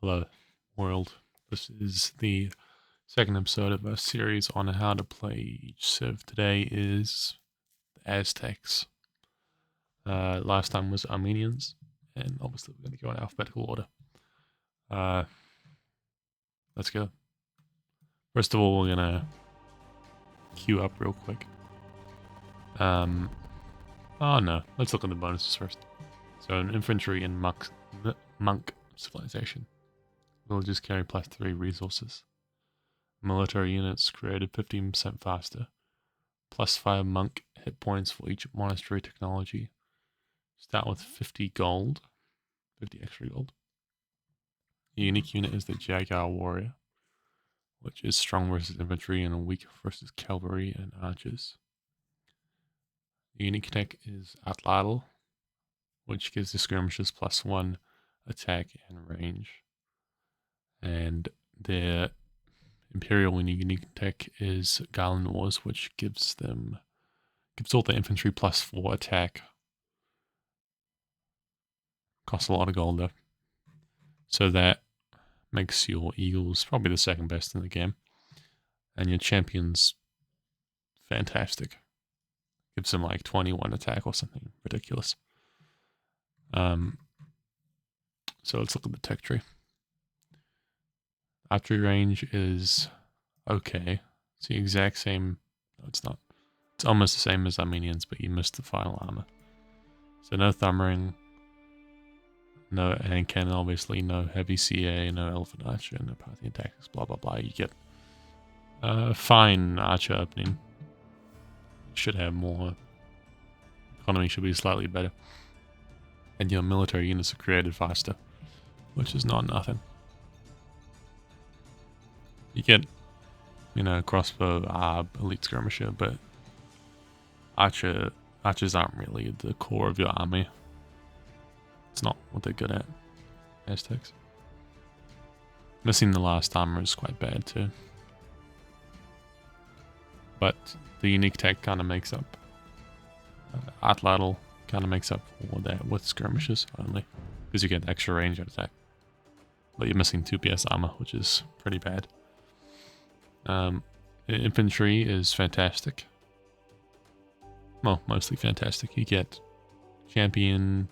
Hello, world. This is the second episode of a series on how to play each civ. Today is the Aztecs. Last time was Armenians, and obviously we're going to go in alphabetical order. Let's go. First of all, we're going to queue up real quick. Oh no, let's look at the bonuses first. So an infantry and monk civilization. Villages carry +3 resources. Military units created 15% faster. +5 monk hit points for each monastery technology. Start with 50 gold. 50 extra gold. The unique unit is the Jaguar Warrior, which is strong versus infantry and weak versus cavalry and archers. The unique tech is Atlatl, which gives the skirmishers +1 attack and range. And their Imperial unique tech is Garland Wars, which gives all the infantry +4 attack. Costs a lot of gold though. So that makes your Eagles probably the second best in the game. And your Champions fantastic. Gives them like 21 attack or something ridiculous. So let's look at the tech tree. Archery range is okay. It's the exact same. No, it's not. It's almost the same as Armenians, but you missed the final armor. So no thumb ring, no hand cannon, obviously, no heavy CA, no elephant archer, no Parthian tactics, blah blah blah. You get a fine archer opening. Should have more. Economy should be slightly better. And your military units are created faster, which is not nothing. You get, crossbow, elite skirmisher, but archers aren't really the core of your army. It's not what they're good at. Aztecs. Missing the last armor is quite bad too. But the unique tech kind of makes up. Atlatl kind of makes up for that with skirmishes only, because you get extra range at attack. But you're missing 2 PS armor, which is pretty bad. Infantry is fantastic. Well, mostly fantastic. You get champion,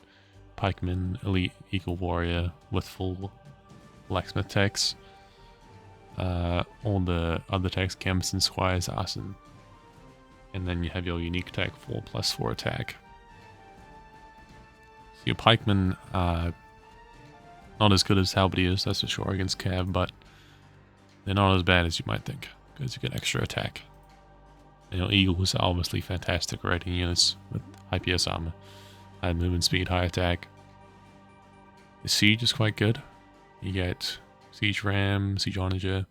pikeman, elite, eagle warrior with full blacksmith techs. All the other techs, gambits and squires, awesome. And then you have your unique tech for +4 attack. So your pikemen are not as good as halberdiers, that's for sure, against cav, but they're not as bad as you might think, because you get extra attack. And your eagles are obviously fantastic raiding units with high PS armor, high movement speed, high attack. The siege is quite good. You get siege ram, siege onager,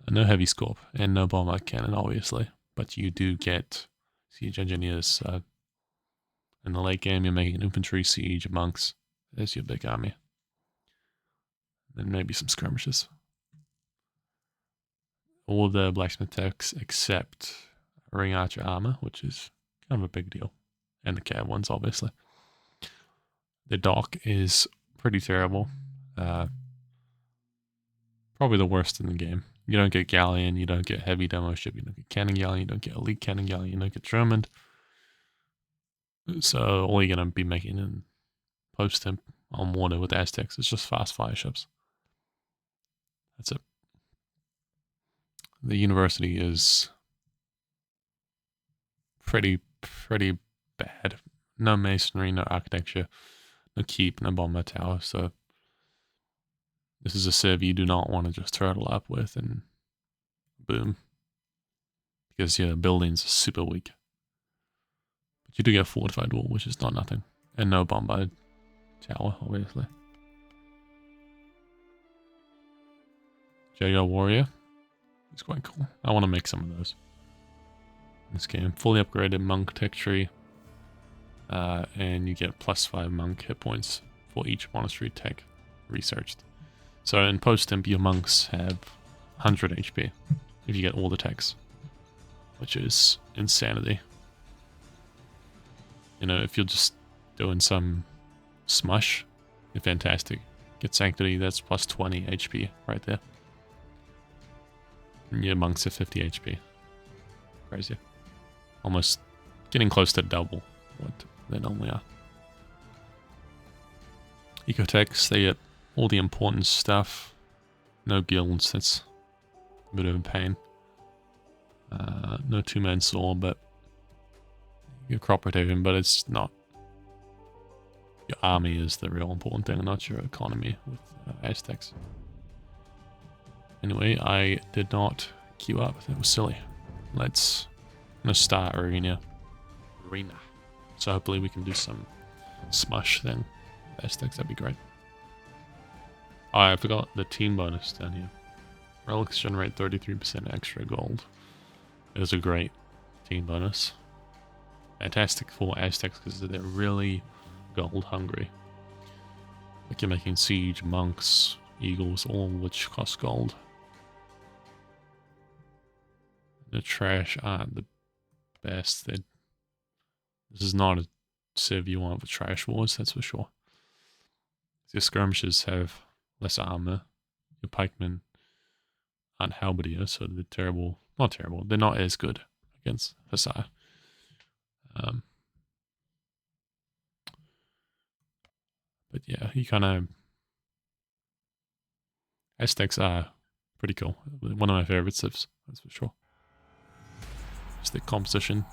no heavy scorp, and no bomber cannon, obviously. But you do get siege engineers. In the late game, you're making an infantry, siege, monks as your big army. Then maybe some skirmishes. All the blacksmith techs except ring archer armor, which is kind of a big deal. And the cav ones, obviously. The dock is pretty terrible. Probably the worst in the game. You don't get galleon, you don't get heavy demo ship, you don't get cannon galleon, you don't get elite cannon galleon, you don't get German. So all you're going to be making in post-temp on water with Aztecs is just fast fire ships. That's it. The university is pretty bad. No masonry, no architecture, no keep, no bomber tower. So this is a civ you do not want to just turtle up with and boom. Because your buildings are super weak. But you do get fortified wall, which is not nothing. And no bombard tower, obviously. Jaguar Warrior. It's quite cool. I want to make some of those. In this game. Fully upgraded monk tech tree. And you get +5 monk hit points for each monastery tech researched. So in post-temp, your monks have 100 HP if you get all the techs, which is insanity. If you're just doing some smush, you're fantastic. Get Sanctity, that's plus 20 HP right there. And your monks are 50 HP. Crazy. Almost getting close to double what they normally are. Ecotechs, they get all the important stuff. No guilds, that's a bit of a pain. No two-man sword, but your crop protection, but it's not. Your army is the real important thing, not your economy with Aztecs. Anyway, I did not queue up. That was silly. I'm gonna start arena. So hopefully we can do some smush then. Aztecs, that'd be great. Oh, I forgot the team bonus down here. Relics generate 33% extra gold. It was a great team bonus. Fantastic for Aztecs because they're really gold hungry. Like you're making siege, monks, eagles, all which cost gold. The trash aren't the best. This is not a civ you want for trash wars, that's for sure. Your skirmishers have less armor. Your pikemen aren't halberdier, so they're terrible. Not terrible. They're not as good against Hussar. But yeah, you kind of... Aztecs are pretty cool. One of my favorite civs, that's for sure. Just the composition.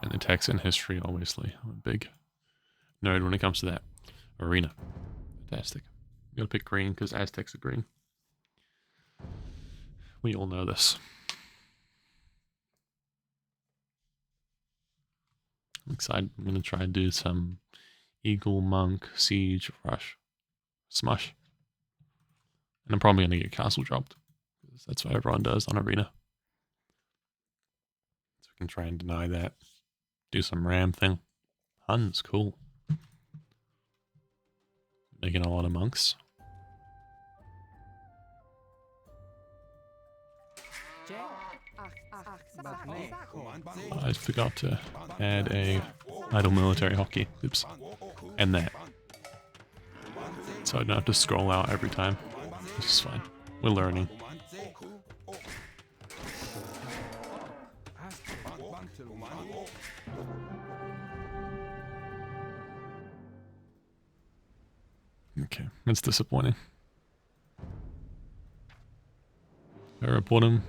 And the text and history, obviously. I'm a big nerd when it comes to that. Arena. Fantastic. You gotta pick green because Aztecs are green. We all know this. I'm excited. I'm gonna try and do some Eagle, Monk, Siege, Rush, Smush. And I'm probably gonna get Castle dropped. Because that's what everyone does on Arena. So we can try and deny that. Do some ram thing. Huns, cool. Making a lot of monks. I forgot to add a idle military hockey. Oops. And that. So I don't have to scroll out every time. This is fine. We're learning. Okay, that's disappointing. I report him.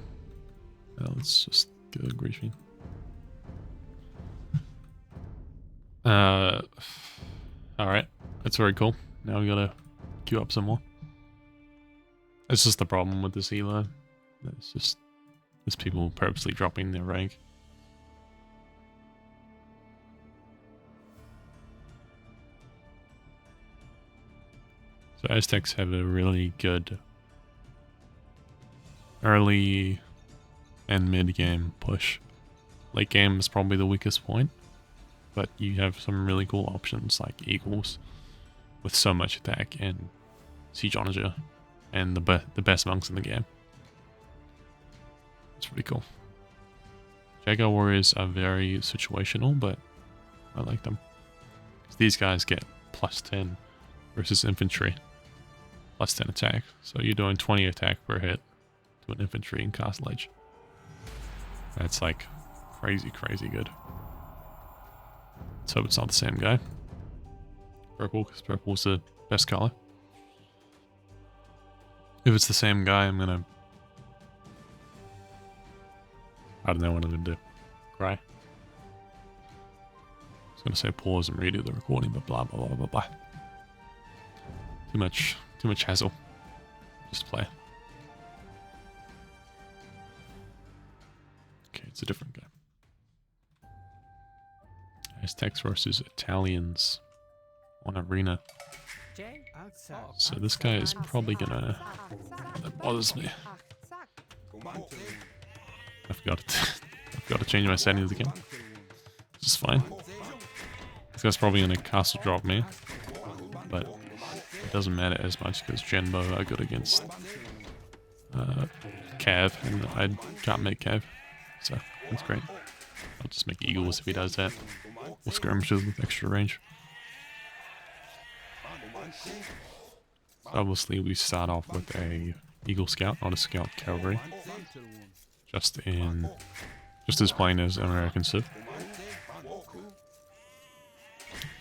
Let's just go griefing. Alright, that's very cool. Now we gotta queue up some more. It's just the problem with this elo. It's just there's people purposely dropping their rank. So Aztecs have a really good early and mid game push. Late game is probably the weakest point, but you have some really cool options like Eagles with so much attack and Siege Onager and the best monks in the game. It's pretty cool. Jaguar Warriors are very situational, but I like them. 'Cause these guys get plus 10 versus infantry. Plus 10 attack. So you're doing 20 attack per hit to an infantry in Castle Age. That's like crazy, crazy good. Let's hope it's not the same guy. Purple, because purple's the best color. If it's the same guy, I'm gonna... I don't know what I'm gonna do. Cry? I was gonna say pause and redo the recording, but blah blah blah blah blah. Too much hassle. Just play. Okay, it's a different guy. Aztecs versus Italians on Arena. So this guy is probably gonna... That bothers me. I forgot to change my settings again. Which is fine. This guy's probably gonna castle drop me. But it doesn't matter as much because Genbo are good against Cav, and I can't make Cav. So that's great. I'll just make Eagles if he does that. Or skirmishes with extra range. Obviously, we start off with a Eagle Scout, not a Scout Cavalry. Just as plain as American Civ,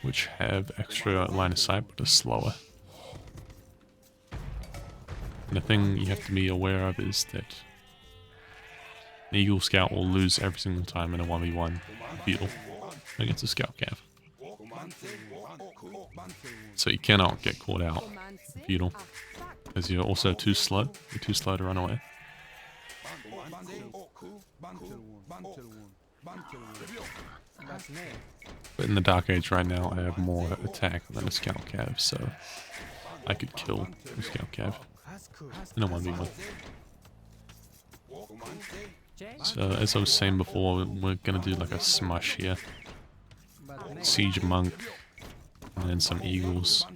which have extra line of sight but are slower. And the thing you have to be aware of is that the Eagle Scout will lose every single time in a 1v1 beetle against a Scout Cav. So you cannot get caught out beetle, because you're also too slow. You're too slow to run away. But in the Dark Age right now, I have more attack than a Scout Cav, so I could kill a Scout Cav in a 1v1. So as I was saying before, we're gonna do like a smush here. Siege Monk, and then some Eagles.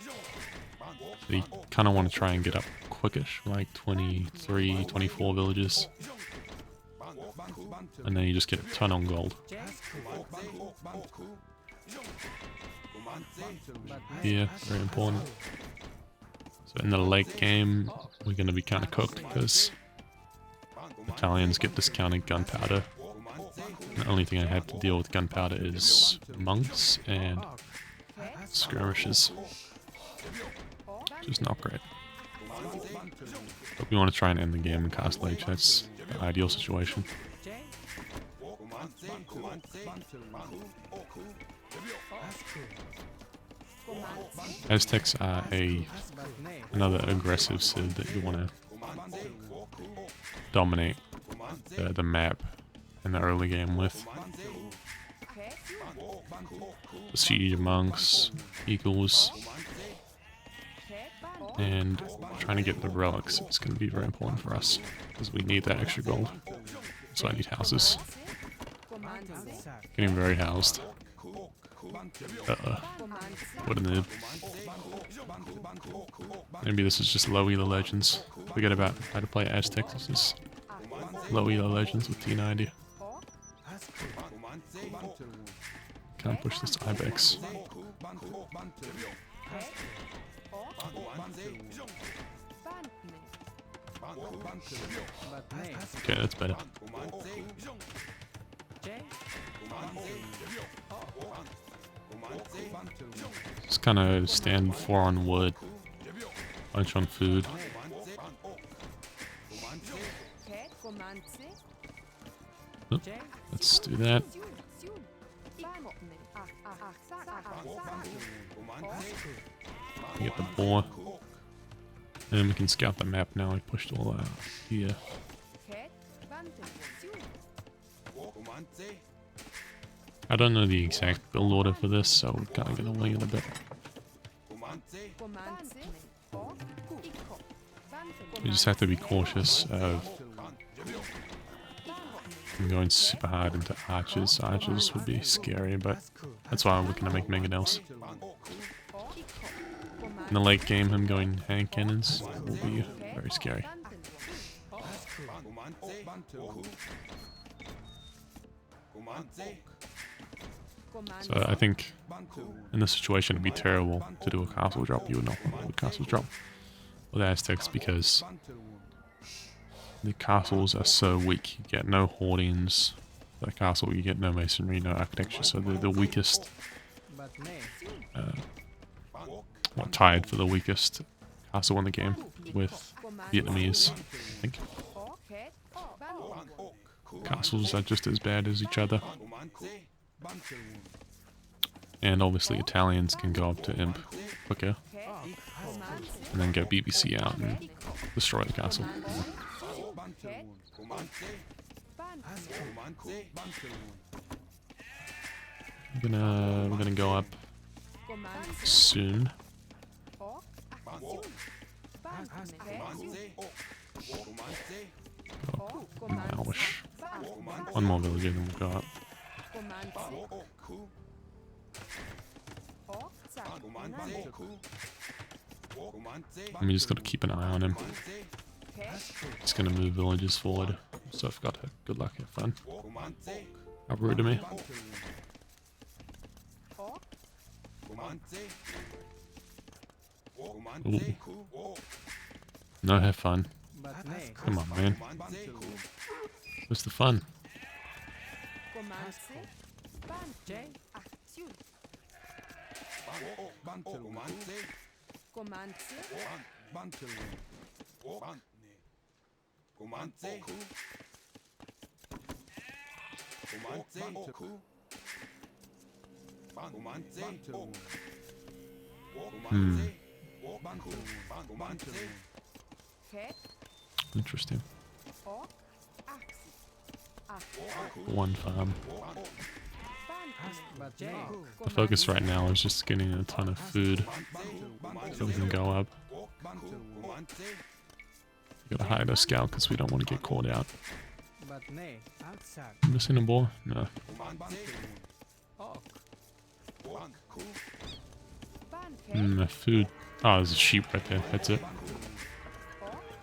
So you kind of want to try and get up quickish, like 23, 24 villages. And then you just get a ton on gold. Yeah, very important. So in the late game, we're going to be kind of cooked because Italians get discounted gunpowder. The only thing I have to deal with gunpowder is monks and skirmishes, which is not great. But we want to try and end the game in Castle Age. That's the ideal situation. Aztecs are another aggressive civ that you want to dominate the map in the early game with. The Siege Monks, Eagles, and trying to get the relics is going to be very important for us because we need that extra gold. So I need houses. Getting very housed. What a noob. Maybe this is just low elo legends. Forget about how to play Aztecs. This is low elo legends with T90. Can't push this Ibex. Okay, that's better. Just kind of stand 4 on wood, bunch on food. Oop, let's do that. Get the boar. And we can scout the map now. I pushed all out here. I don't know the exact build order for this, so we're kind of going to wing it a bit. We just have to be cautious of going super hard into archers. Archers would be scary, but that's why we're going to make mangonels. In the late game, him going hand cannons will be very scary. So I think in this situation it'd be terrible to do a castle drop. You would not want to do a castle drop with Aztecs because the castles are so weak. You get no hoardings. The castle, you get no masonry, no architecture. So they're the weakest. Not tied for the weakest castle in the game with Vietnamese, I think. Castles are just as bad as each other. And obviously Italians can go up to Imp quicker. And then get BBC out and destroy the castle. We're gonna go up soon. Nowish. One more villager and we'll go up. And we just gotta keep an eye on him. He's gonna move villages forward. So I've got good luck, have fun. How rude of me. Ooh. No, have fun. Come on, man. What's the fun? Interesting. One farm. The focus right now is just getting a ton of food so we can go up. We gotta hide our scout because we don't want to get caught out. Missing a boar? No. Food. Oh, there's a sheep right there. That's it.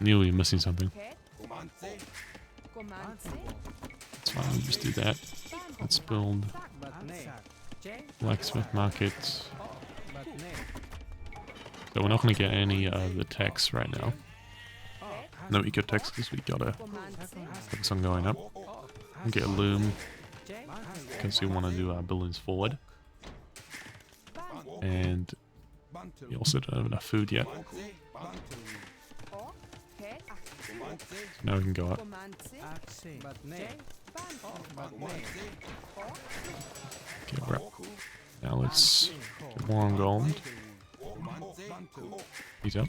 Knew we were missing something. That's fine, we'll just do that. Let's build blacksmith market. So we're not going to get any of the techs right now. No eco techs because we gotta focus on going up. We'll get a loom because we want to do our buildings forward. And we also don't have enough food yet. So now we can go up. Okay, right. Now let's get more on gold. He's up.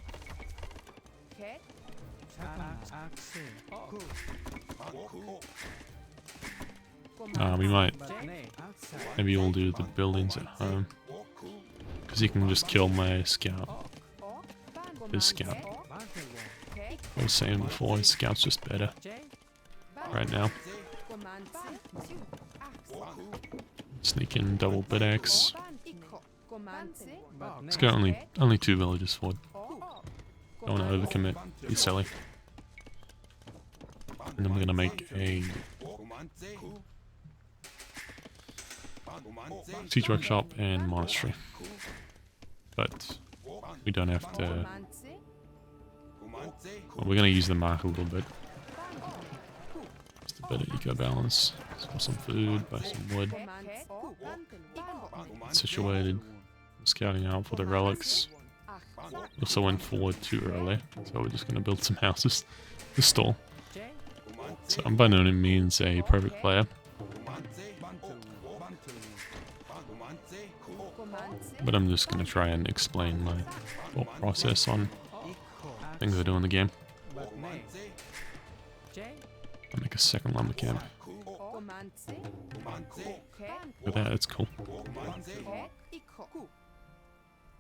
We might. Maybe we'll do the buildings at home. Because he can just kill my scout. His scout. I was saying before, his scout's just better. Right now. Sneak in double bit axe. Let's go only 2 villages forward. Don't want to overcommit. Be silly. And then we're gonna make a siege workshop and monastery. But we don't have to. Well, we're gonna use the mark a little bit. Just a bit of eco balance. Sell some food, buy some wood. Situated. Scouting out for the relics. Also went forward too early, so we're just gonna build some houses to store. So I'm by no means a perfect player, but I'm just gonna try and explain my thought process on things I do in the game. I'll make a second lumber camp. Look at that, that's cool.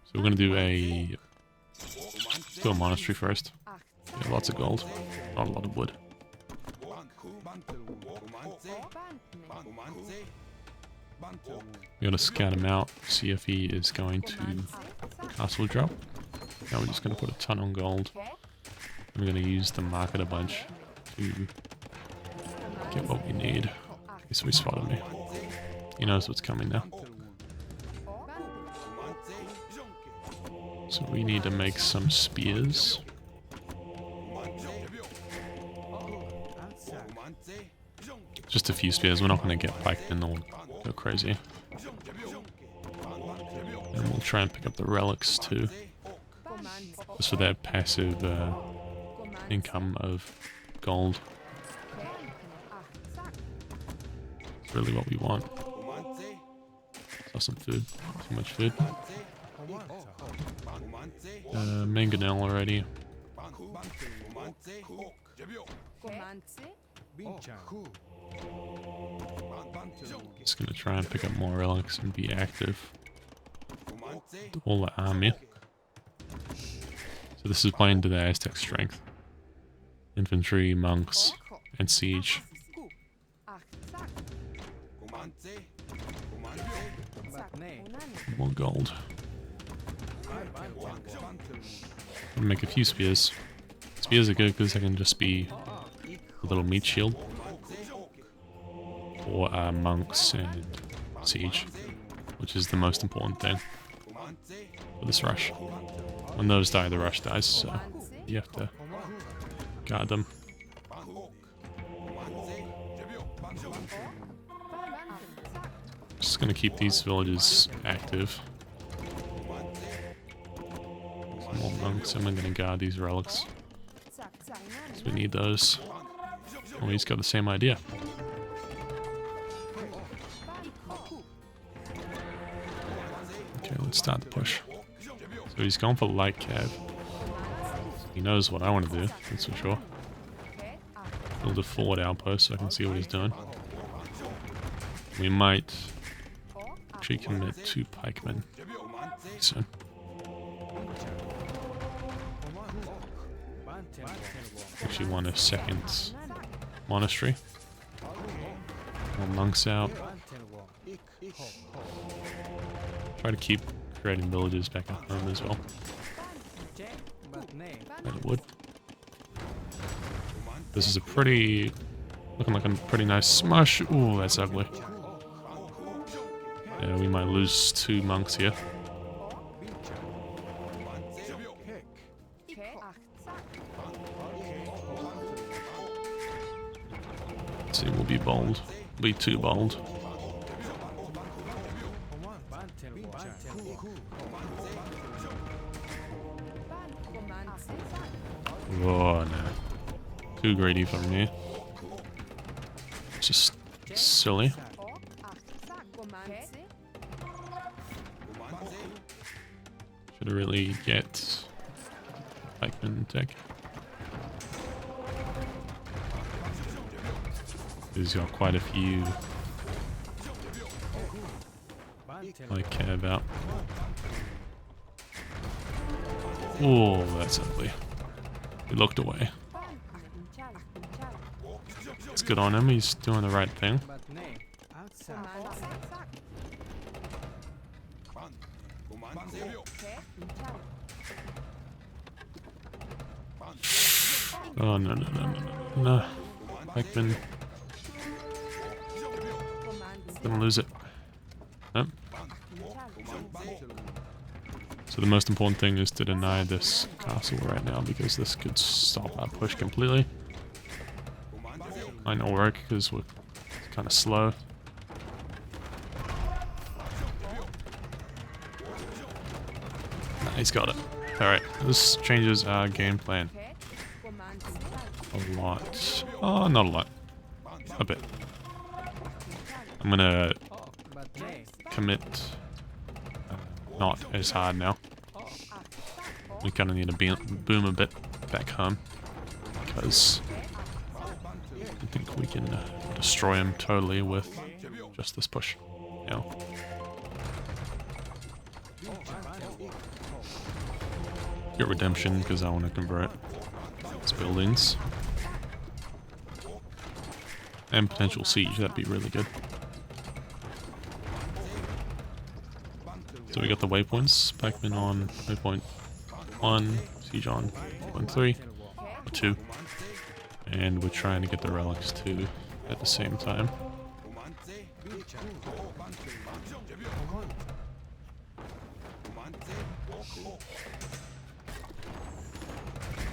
So we're gonna do a monastery first. Yeah, lots of gold, not a lot of wood. We're gonna scout him out, see if he is going to castle drop. Now we're just gonna put a ton on gold. And we're gonna use the market a bunch to get what we need. So he spotted me. He knows what's coming now. So we need to make some spears. Just a few spears, we're not going to get piked in or go crazy. And we'll try and pick up the relics too. Just for that passive income of gold. It's really what we want. Saw some food. Too much food. Mangonel already. Just gonna try and pick up more relics and be active with all the army. So this is playing to the Aztec strength. Infantry, monks, and siege. More gold. I'm gonna make a few spears. Spears are good because they can just be a little meat shield. For monks and siege, which is the most important thing. for this rush. When those die, the rush dies, so you have to guard them. Just gonna keep these villages active. Some more monks, and I'm gonna guard these relics. So we need those. Oh, he's got the same idea. Okay, let's start the push. So he's going for light cab. He knows what I want to do, that's for sure. Build a forward outpost so I can see what he's doing. We might actually commit 2 pikemen soon. Actually want a second monastery. More monks out. Try to keep creating villages back at home as well. That it would. This is a pretty... looking like a pretty nice smush. Ooh, that's ugly. Yeah, we might lose 2 monks here. Let's see, we'll be bold. Be too bold. Oh no. Too greedy for me. It's just silly. Should I really get pikeman tech? He's got quite a few I care about. Oh, that's ugly. He looked away. It's good on him, he's doing the right thing. Oh, no, no, no, no, no, no. Pikeman. Gonna lose it. Nope. So the most important thing is to deny this castle right now, because this could stop our push completely. Might not work because we're kind of slow. Nah, he's got it. Alright, this changes our game plan a lot. Oh, not a lot. A bit. I'm gonna commit not as hard now. We kind of need to boom a bit back home, because I think we can destroy him totally with just this push. Yeah. Get redemption because I want to convert its buildings. And potential siege, that'd be really good. So we got the waypoints, pikemen on waypoint 1, siege on waypoint 3, or 2. And we're trying to get the relics too at the same time.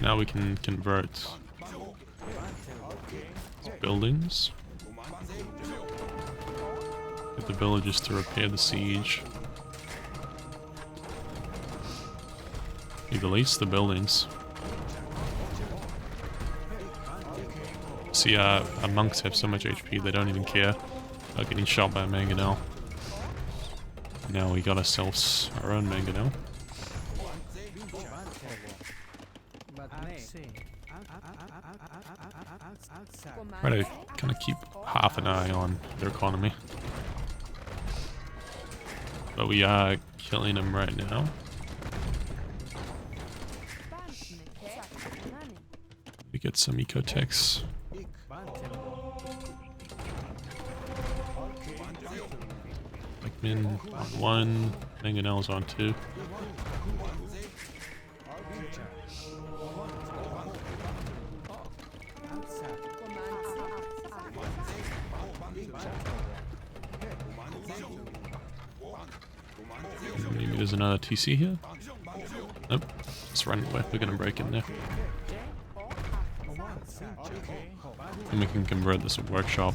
Now we can convert buildings. Get the villagers to repair the siege. Need at least the buildings. See, our monks have so much HP, they don't even care about getting shot by a mangonel. Now we got ourselves our own mangonel. Try to kind of keep half an eye on their economy. But we are killing them right now. We get some ecotechs. Pikemen on 1, mangonels on 2. Maybe there's another TC here. Nope. Let's run away. We're gonna break in there. And we can convert this workshop.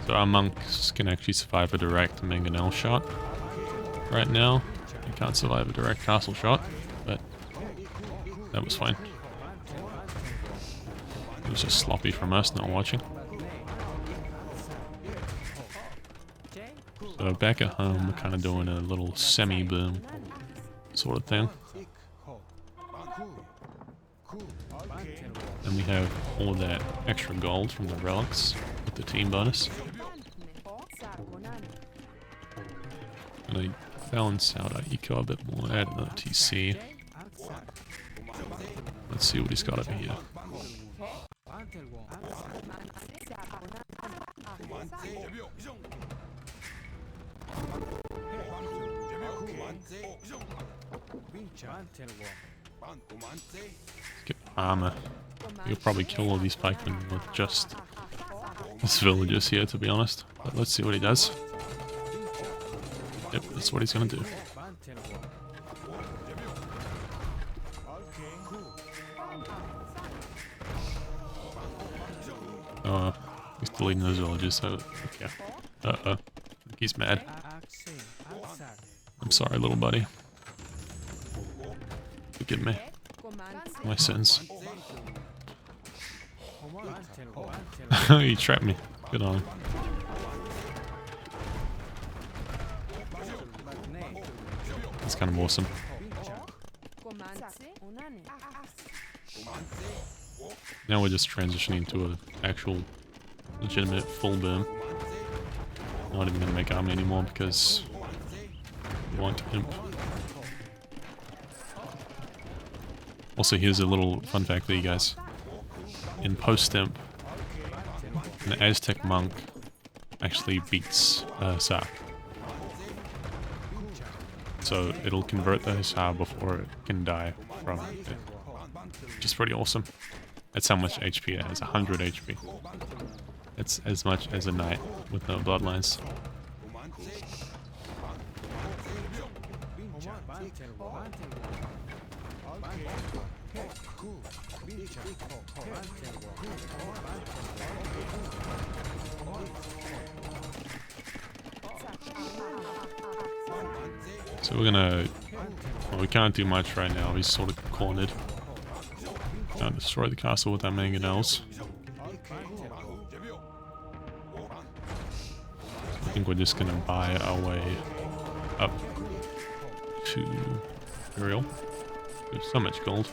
So our monks can actually survive a direct mangonel shot. Right now, they can't survive a direct castle shot, but that was fine. It was just sloppy from us not watching. So back at home, we're kind of doing a little semi-boom sort of thing. And we have all that extra gold from the relics with the team bonus. And I balance out our eco a bit more, add another TC. Let's see what he's got over here. Get armor. You'll probably kill all these pikemen with just this villagers here, to be honest. But let's see what he does. Yep, that's what he's gonna do. He's deleting those villagers, so okay. I think he's mad. I'm sorry, little buddy. Forgive me. My sins. He trapped me. Good on him. That's kind of awesome. Now we're just transitioning to an actual legitimate full boom. Not even gonna make army anymore because we want imp. Also, here's a little fun fact for you guys. In post-imp, an Aztec monk actually beats Sark. So it'll convert the Hussar before it can die from it. Which is pretty awesome. That's how much HP it has, 100 HP. It's as much as a knight with no bloodlines. So we're gonna... Well, we can't do much right now, he's sort of cornered. Can't destroy the castle with our mangonels. I think we're just gonna buy our way up to Imperial. There's so much gold.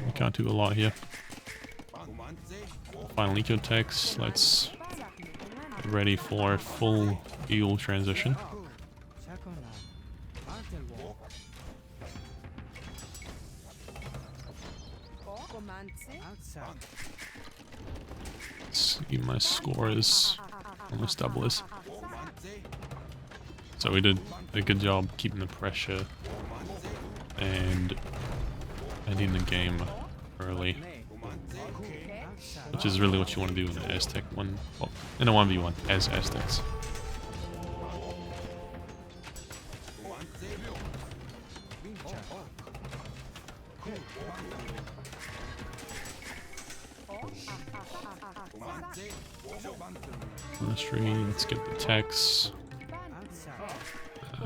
We can't do a lot here. Final eco techs. Let's get ready for full eagle transition. Let's see, my score is almost double this. So we did a good job keeping the pressure and ending the game early, which is really what you want to do in an Aztec one, well, in a 1v1 as Aztecs. Let's get the techs.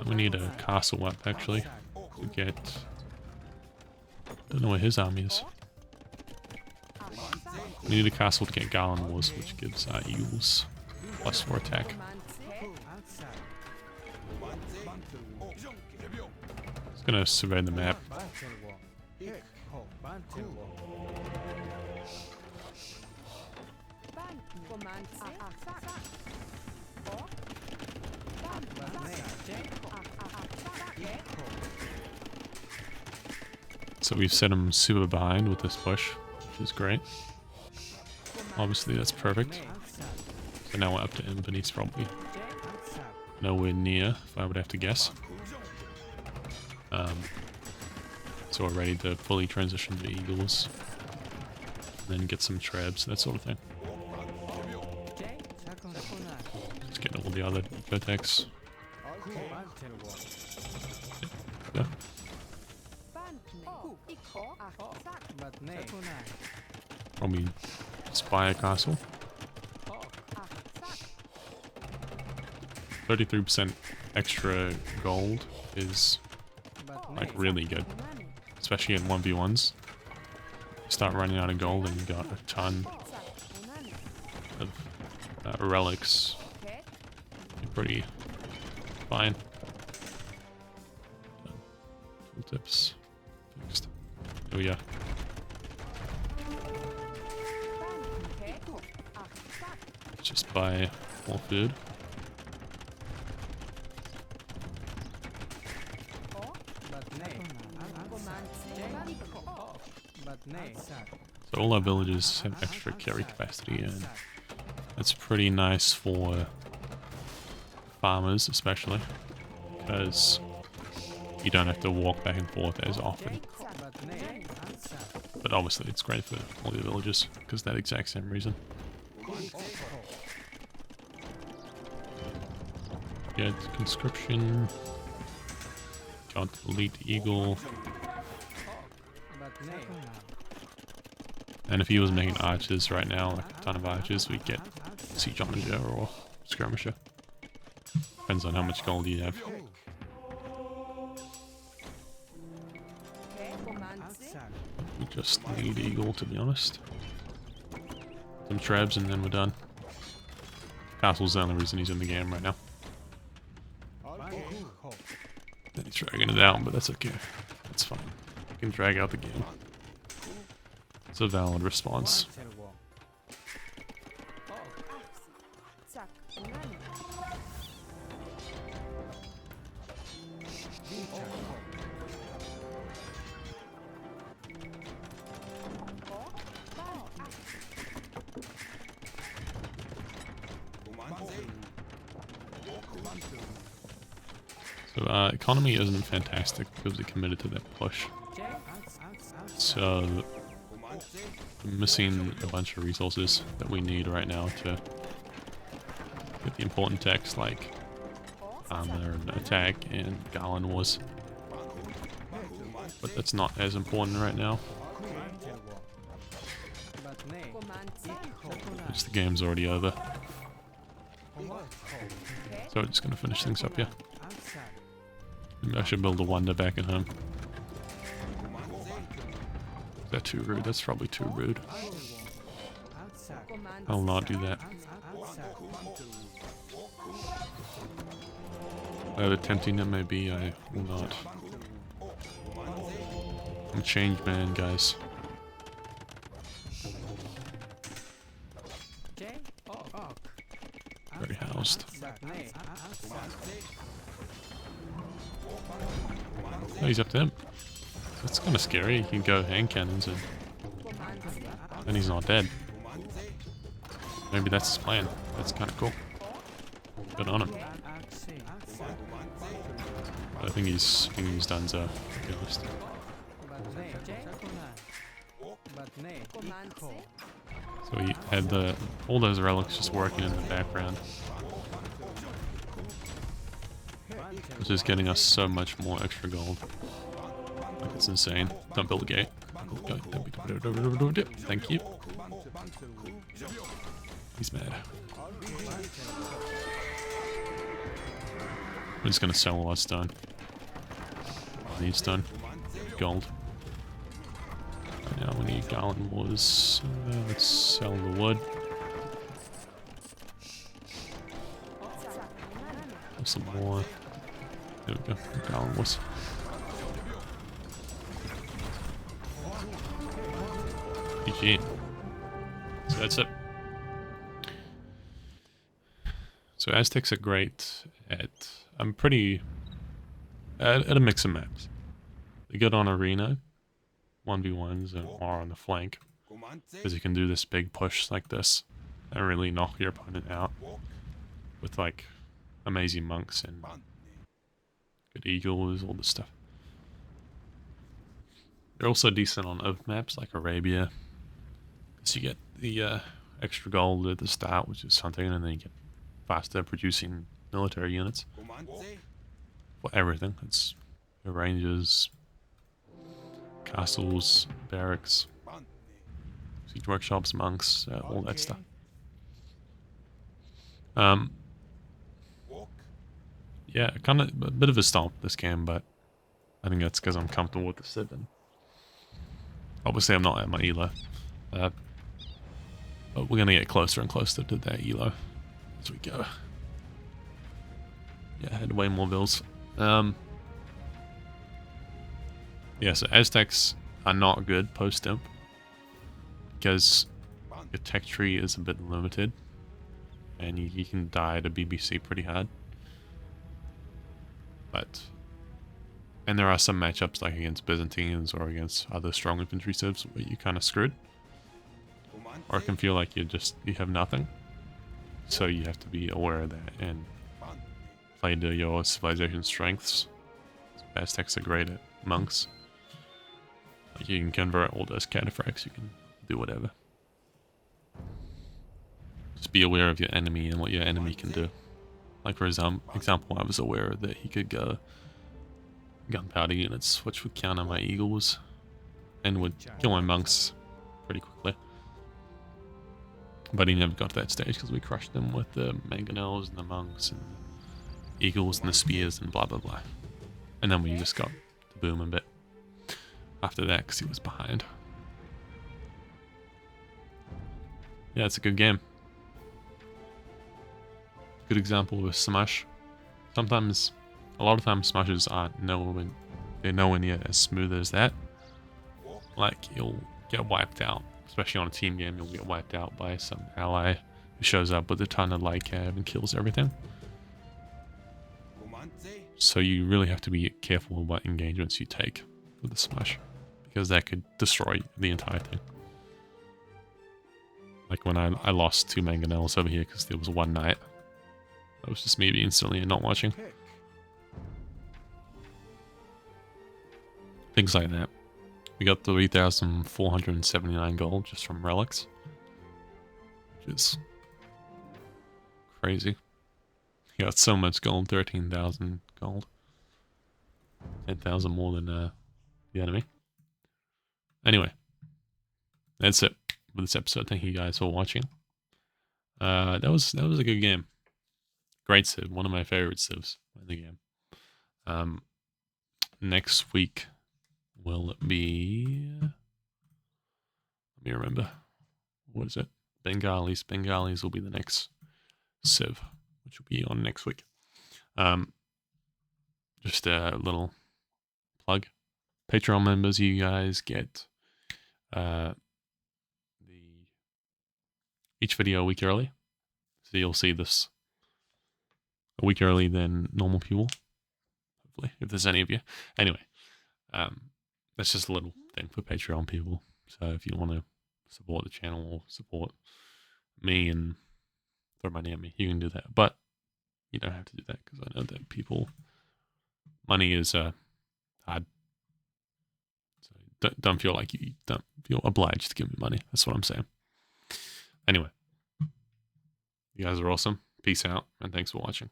We need a castle up actually to get. Don't know where his army is. We need a castle to get Garland Wars, which gives our eagles +4 attack. Just gonna survey the map. So we've set him super behind with this push, which is great. Obviously that's perfect. But now we're up to him, but he's probably nowhere near, if I would have to guess. So we're ready to fully transition to Eagles. And then get some Trebs, that sort of thing. Just get all the other eco-techs. Yeah. Probably Spire Castle. 33% extra gold is like really good, especially in 1v1s. You start running out of gold and you got a ton of relics. You're pretty fine. Tooltips fixed. Oh yeah. Just buy more food. So all our villages have extra carry capacity, and that's pretty nice for farmers especially, because you don't have to walk back and forth as often. But obviously it's great for all the villages, because that exact same reason. Get conscription. Got elite eagle. And if he was making archers right now, like a ton of archers, we'd get siege onager or skirmisher. Depends on how much gold you have. We just need eagle, to be honest. Some trebs and then we're done. Castle's the only reason he's in the game right now. Then he's dragging it out, but that's okay. That's fine. You can drag out the game. It's a valid response. So economy isn't fantastic because we committed to that push. So we're missing a bunch of resources that we need right now to get the important techs like armor and attack and Garland Wars. But that's not as important right now. Because the game's already over. So we're just gonna finish things up here. Maybe I should build a wonder back at home. Is that too rude? That's probably too rude. I'll not do that. However tempting that may be, I will not. I'm a changed man, guys. Very housed. Oh, he's up to him. That's kind of scary. He can go hand cannons and he's not dead. Maybe that's his plan. That's kind of cool. Good on him. I think he's done so, to be honest. So he had all those relics just working in the background. Which is getting us so much more extra gold. Like, it's insane. Don't build a gate. Thank you. He's mad. We're just gonna sell all our stone. Need stone. Gold. Right now we need Garland Wars. Let's sell the wood. Some more. There we go. Garland Wars. GG. So that's it. So Aztecs are great at, I'm pretty, at a mix of maps. They're good on arena, 1v1s, and or on the flank, because you can do this big push like this. and really knock your opponent out with like amazing monks and good eagles, all this stuff. They're also decent on other maps like Arabia, because you get the extra gold at the start, which is something, and then you get faster producing military units for everything. It's your rangers, castles, barracks, siege workshops, monks, all that stuff. Yeah, kind of a bit of a stomp this game, but I think that's because I'm comfortable with the Civ. And obviously, I'm not at my elo, but we're gonna get closer and closer to that elo as we go. Yeah, I had way more bills. Yeah, so Aztecs are not good post-imp because your tech tree is a bit limited and you can die to BBC pretty hard. And there are some matchups like against Byzantines or against other strong infantry civs where you kind of screwed. Or it can feel like you have nothing. So you have to be aware of that and play to your civilization strengths. Aztecs are great at monks. Like you can convert all those cataphracts, you can do whatever. Just be aware of your enemy and what your enemy can do. Like for example, I was aware that he could go gunpowder units, which would counter my eagles and would kill my monks pretty quickly. But he never got to that stage because we crushed him with the mangonels and the monks and the eagles and the spears and blah blah blah. And then we just got to boom a bit after that because he was behind. Yeah, it's a good game. Good example of a smush. A lot of times smushes aren't nowhere near as smooth as that. Like you'll get wiped out, especially on a team game. You'll get wiped out by some ally who shows up with a ton of light cav and kills everything. So you really have to be careful of what engagements you take with the smush, because that could destroy the entire thing. Like when I lost 2 mangonels over here because there was one knight. That was just me being silly and not watching. Things like that. We got 3,479 gold just from relics, which is crazy. We got so much gold, 13,000 gold. 10,000 more than the enemy. Anyway, that's it for this episode. Thank you guys for watching. That was a good game. Great civ, one of my favorite civs in the game. Next week will be, let me remember, what is it? Bengalis. Bengalis will be the next civ, which will be on next week. Just a little plug. Patreon members, you guys get each video a week early. So you'll see this a week early than normal people. Hopefully, if there's any of you. Anyway, that's just a little thing for Patreon people. So if you want to support the channel or support me and throw money at me, you can do that. But you don't have to do that because I know that money is hard. So don't feel like you don't feel obliged to give me money. That's what I'm saying. Anyway, you guys are awesome. Peace out, and thanks for watching.